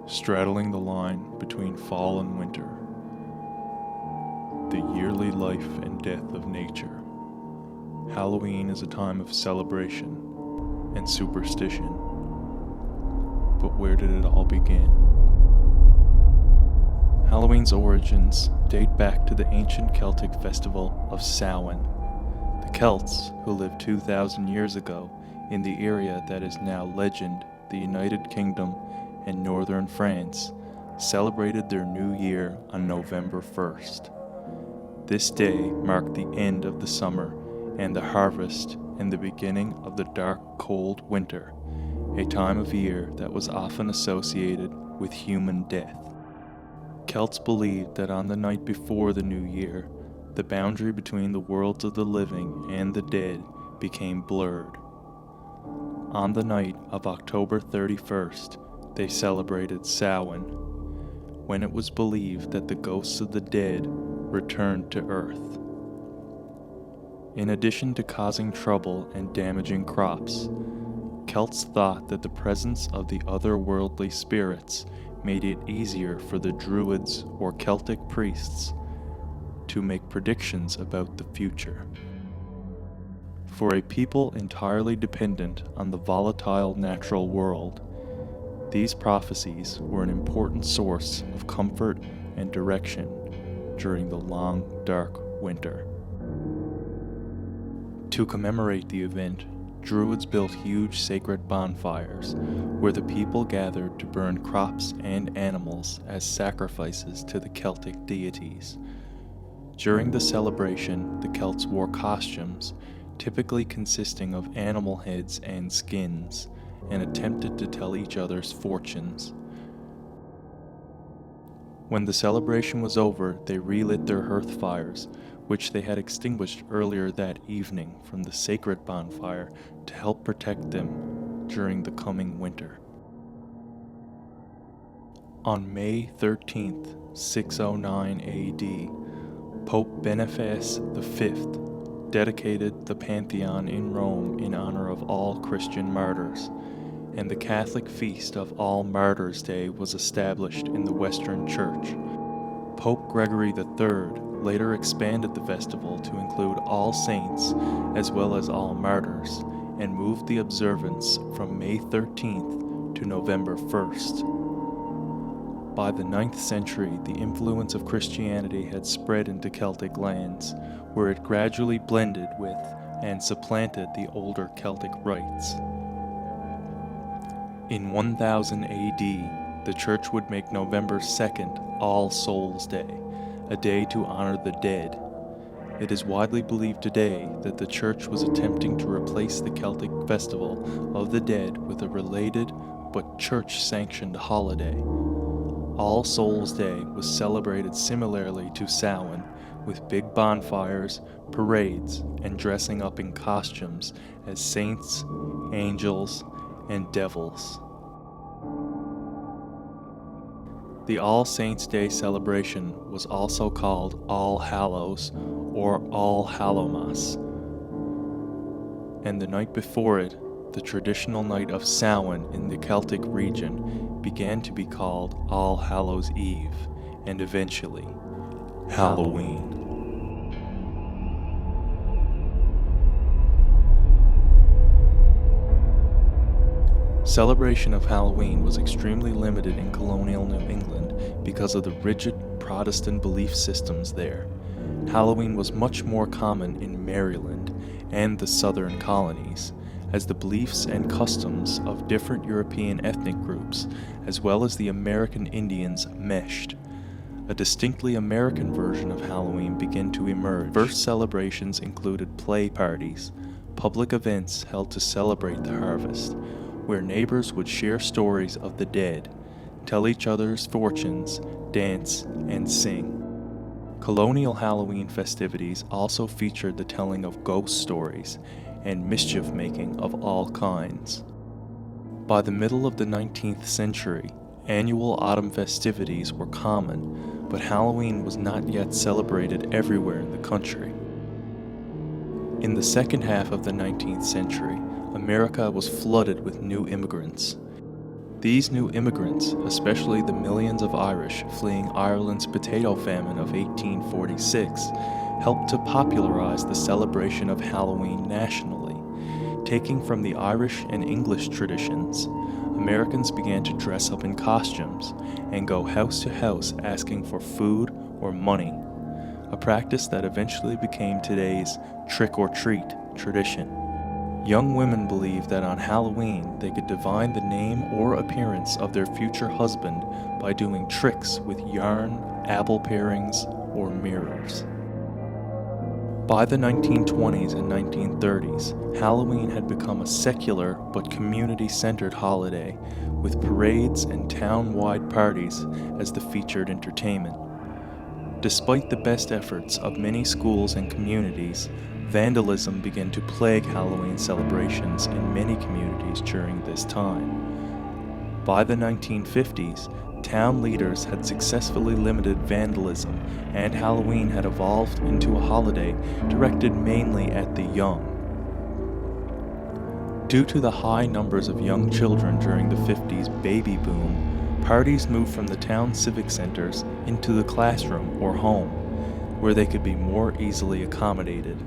straddling the line between fall and winter, the yearly life and death of nature. Halloween is a time of celebration and superstition. But where did it all begin? Halloween's origins date back to the ancient Celtic festival of Samhain. The Celts, who lived 2,000 years ago in the area that is now legend, the United Kingdom, and northern France, celebrated their new year on November 1st. This day marked the end of the summer and the harvest and the beginning of the dark, cold winter, a time of year that was often associated with human death. Celts believed that on the night before the new year, the boundary between the worlds of the living and the dead became blurred. On the night of October 31st, they celebrated Samhain, when it was believed that the ghosts of the dead returned to Earth. In addition to causing trouble and damaging crops, Celts thought that the presence of the otherworldly spirits made it easier for the Druids or Celtic priests to make predictions about the future. For a people entirely dependent on the volatile natural world, these prophecies were an important source of comfort and direction during the long, dark winter. To commemorate the event, Druids built huge sacred bonfires where the people gathered to burn crops and animals as sacrifices to the Celtic deities. During the celebration, the Celts wore costumes, typically consisting of animal heads and skins, and attempted to tell each other's fortunes. When the celebration was over, they relit their hearth fires, which they had extinguished earlier that evening from the sacred bonfire to help protect them during the coming winter. On May 13th, 609 AD, Pope Boniface V dedicated the Pantheon in Rome in honor of all Christian martyrs, and the Catholic feast of All Martyrs' Day was established in the Western Church. Pope Gregory III later expanded the festival to include All Saints as well as All Martyrs, and moved the observance from May 13th to November 1st. By the 9th century, the influence of Christianity had spread into Celtic lands, where it gradually blended with and supplanted the older Celtic rites. In 1000 AD, the Church would make November 2nd All Souls' Day, a day to honor the dead. It is widely believed today that the Church was attempting to replace the Celtic festival of the dead with a related but Church-sanctioned holiday. All Souls' Day was celebrated similarly to Samhain, with big bonfires, parades, and dressing up in costumes as saints, angels, and devils. The All Saints' Day celebration was also called All Hallows or All Hallowmas, and the night before it, the traditional night of Samhain in the Celtic region, began to be called All Hallows' Eve, and eventually Halloween. Celebration of Halloween was extremely limited in colonial New England because of the rigid Protestant belief systems there. Halloween was much more common in Maryland and the southern colonies, as the beliefs and customs of different European ethnic groups, as well as the American Indians, meshed. A distinctly American version of Halloween began to emerge. First celebrations included play parties, public events held to celebrate the harvest, where neighbors would share stories of the dead, tell each other's fortunes, dance, and sing. Colonial Halloween festivities also featured the telling of ghost stories and mischief-making of all kinds. By the middle of the 19th century, annual autumn festivities were common, but Halloween was not yet celebrated everywhere in the country. In the second half of the 19th century, America was flooded with new immigrants. These new immigrants, especially the millions of Irish fleeing Ireland's potato famine of 1846, helped to popularize the celebration of Halloween nationally. Taking from the Irish and English traditions, Americans began to dress up in costumes and go house to house asking for food or money, a practice that eventually became today's trick-or-treat tradition. Young women believed that on Halloween they could divine the name or appearance of their future husband by doing tricks with yarn, apple parings, or mirrors. By the 1920s and 1930s, Halloween had become a secular but community-centered holiday, with parades and town-wide parties as the featured entertainment. Despite the best efforts of many schools and communities, vandalism began to plague Halloween celebrations in many communities during this time. By the 1950s, town leaders had successfully limited vandalism, and Halloween had evolved into a holiday directed mainly at the young. Due to the high numbers of young children during the 50s baby boom, parties moved from the town civic centers into the classroom or home, where they could be more easily accommodated.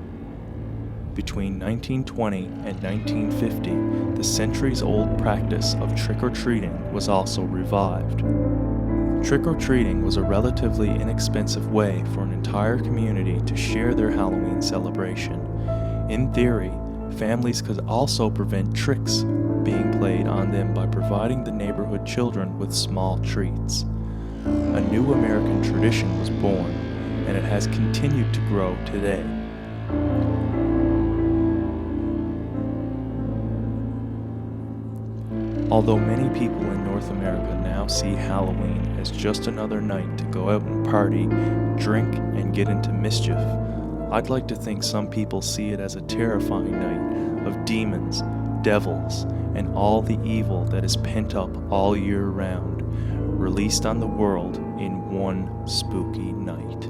Between 1920 and 1950, the centuries-old practice of trick-or-treating was also revived. Trick-or-treating was a relatively inexpensive way for an entire community to share their Halloween celebration. In theory, families could also prevent tricks being played on them by providing the neighborhood children with small treats. A new American tradition was born, and it has continued to grow today. Although many people in North America now see Halloween as just another night to go out and party, drink, and get into mischief, I'd like to think some people see it as a terrifying night of demons, devils, and all the evil that is pent up all year round, released on the world in one spooky night.